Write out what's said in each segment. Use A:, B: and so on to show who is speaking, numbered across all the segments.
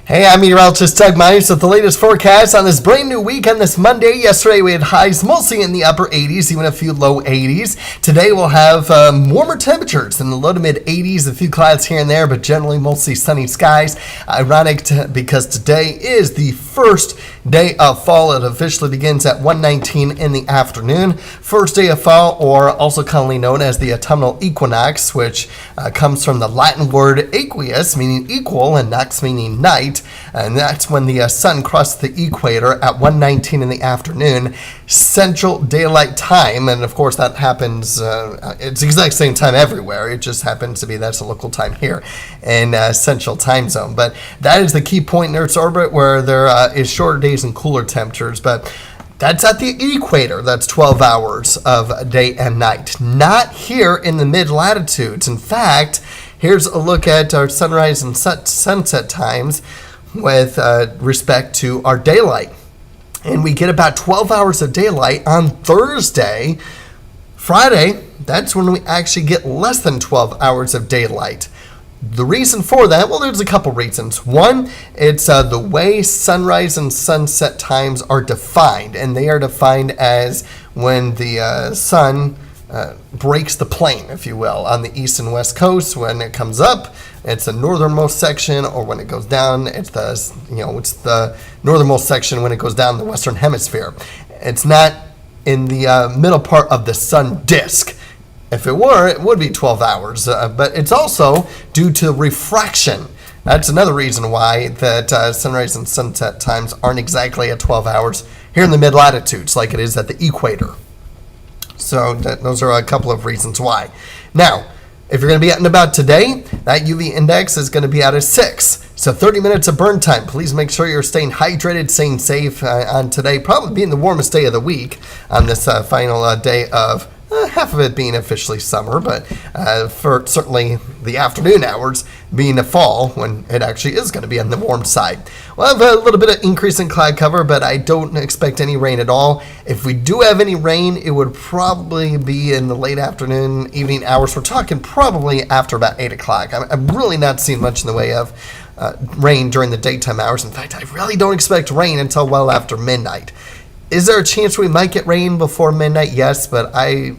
A: Hey, I'm meteorologist Doug Myers with the latest forecast on this brand new weekend this Monday. Yesterday we had highs mostly in the upper 80s, even a few low 80s. Today we'll have warmer temperatures in the low to mid 80s, a few clouds here and there, but generally mostly sunny skies. Ironic because today is the first day of fall. It officially begins at 1:19 in the afternoon. First day of fall, or also commonly known as the autumnal equinox, which comes from the Latin word aqueous, meaning equal, and nox meaning night. And that's when the sun crosses the equator at 1:19 in the afternoon, Central Daylight Time. And of course that happens, it's the exact same time everywhere. It just happens to be that's a local time here in Central Time Zone. But that is the key point in Earth's orbit where there is shorter days and cooler temperatures. But that's at the equator. That's 12 hours of day and night. Not here in the mid-latitudes. In fact, here's a look at our sunrise and sunset times with respect to our daylight. And we get about 12 hours of daylight on Thursday. Friday, that's when we actually get less than 12 hours of daylight. The reason for that, well, there's a couple reasons. One, it's the way sunrise and sunset times are defined, and they are defined as when the sun breaks the plane, if you will, on the east and west coast. When it comes up, it's the northernmost section, or when it goes down, it's the northernmost section when it goes down the western hemisphere. It's not in the middle part of the sun disk. If it were, it would be 12 hours, but it's also due to refraction. That's another reason why that sunrise and sunset times aren't exactly at 12 hours here in the mid-latitudes like it is at the equator. So those are a couple of reasons why. Now, if you're going to be out and about today, that UV index is going to be out at 6. So 30 minutes of burn time. Please make sure you're staying hydrated, staying safe on today, probably being the warmest day of the week on this final day of half of it being officially summer, but for certainly the afternoon hours being the fall when it actually is going to be on the warm side. We'll have a little bit of increase in cloud cover, but I don't expect any rain at all. If we do have any rain, it would probably be in the late afternoon, evening hours. We're talking probably after about 8 o'clock. I'm really not seeing much in the way of rain during the daytime hours. In fact, I really don't expect rain until well after midnight. Is there a chance we might get rain before midnight? Yes, but I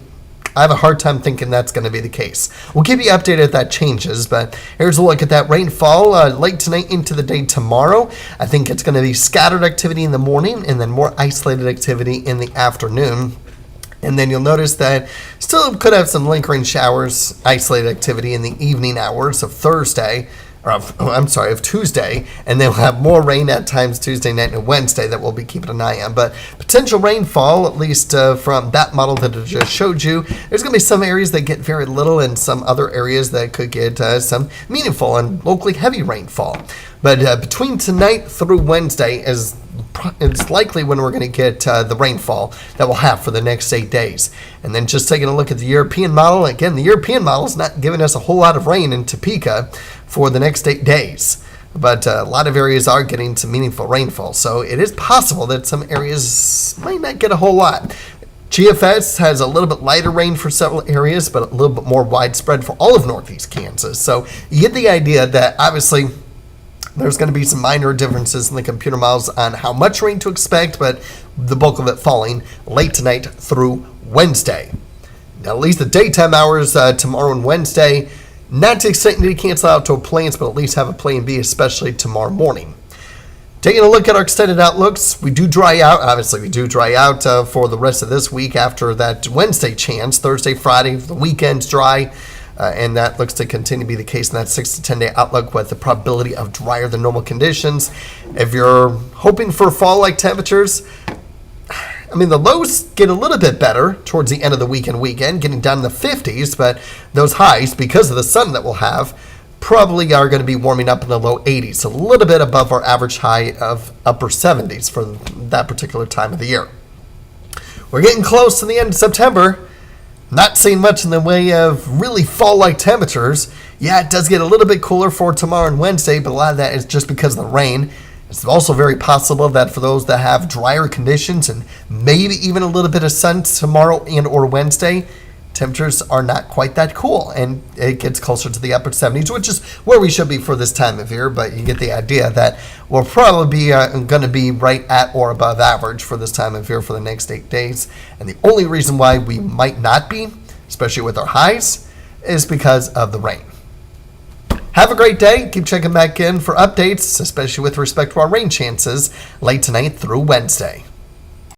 A: have a hard time thinking that's going to be the case. We'll keep you updated if that changes, but here's a look at that rainfall late tonight into the day tomorrow. I think it's going to be scattered activity in the morning and then more isolated activity in the afternoon. And then you'll notice that still could have some lingering showers, isolated activity in the evening hours of Thursday. Of Tuesday, and then we'll have more rain at times Tuesday night and Wednesday that we'll be keeping an eye on. But potential rainfall, at least from that model that I just showed you, there's going to be some areas that get very little and some other areas that could get some meaningful and locally heavy rainfall. But between tonight through Wednesday it's likely when we're going to get the rainfall that we'll have for the next 8 days. And then just taking a look at the European model, again, the European model is not giving us a whole lot of rain in Topeka for the next 8 days. But a lot of areas are getting some meaningful rainfall. So it is possible that some areas might not get a whole lot. GFS has a little bit lighter rain for several areas, but a little bit more widespread for all of northeast Kansas. So you get the idea that obviously there's going to be some minor differences in the computer models on how much rain to expect, but the bulk of it falling late tonight through Wednesday. Now, at least the daytime hours tomorrow and Wednesday, not to extend to cancel out to plans, but at least have a plan B, especially tomorrow morning. Taking a look at our extended outlooks, we do dry out. Obviously, we do dry out for the rest of this week after that Wednesday chance. Thursday, Friday, the weekend's dry. And that looks to continue to be the case in that 6 to 10 day outlook with the probability of drier than normal conditions. If you're hoping for fall-like temperatures, I mean, the lows get a little bit better towards the end of the weekend, getting down in the 50s, but those highs, because of the sun that we'll have, probably are going to be warming up in the low 80s, a little bit above our average high of upper 70s for that particular time of the year. We're getting close to the end of September. Not seeing much in the way of really fall-like temperatures. Yeah, it does get a little bit cooler for tomorrow and Wednesday, but a lot of that is just because of the rain. It's also very possible that for those that have drier conditions and maybe even a little bit of sun tomorrow and or Wednesday, temperatures are not quite that cool, and it gets closer to the upper 70s, which is where we should be for this time of year. But you get the idea that we'll probably be going to be right at or above average for this time of year for the next 8 days. And the only reason why we might not be, especially with our highs, is because of the rain. Have a great day. Keep checking back in for updates, especially with respect to our rain chances late tonight through Wednesday.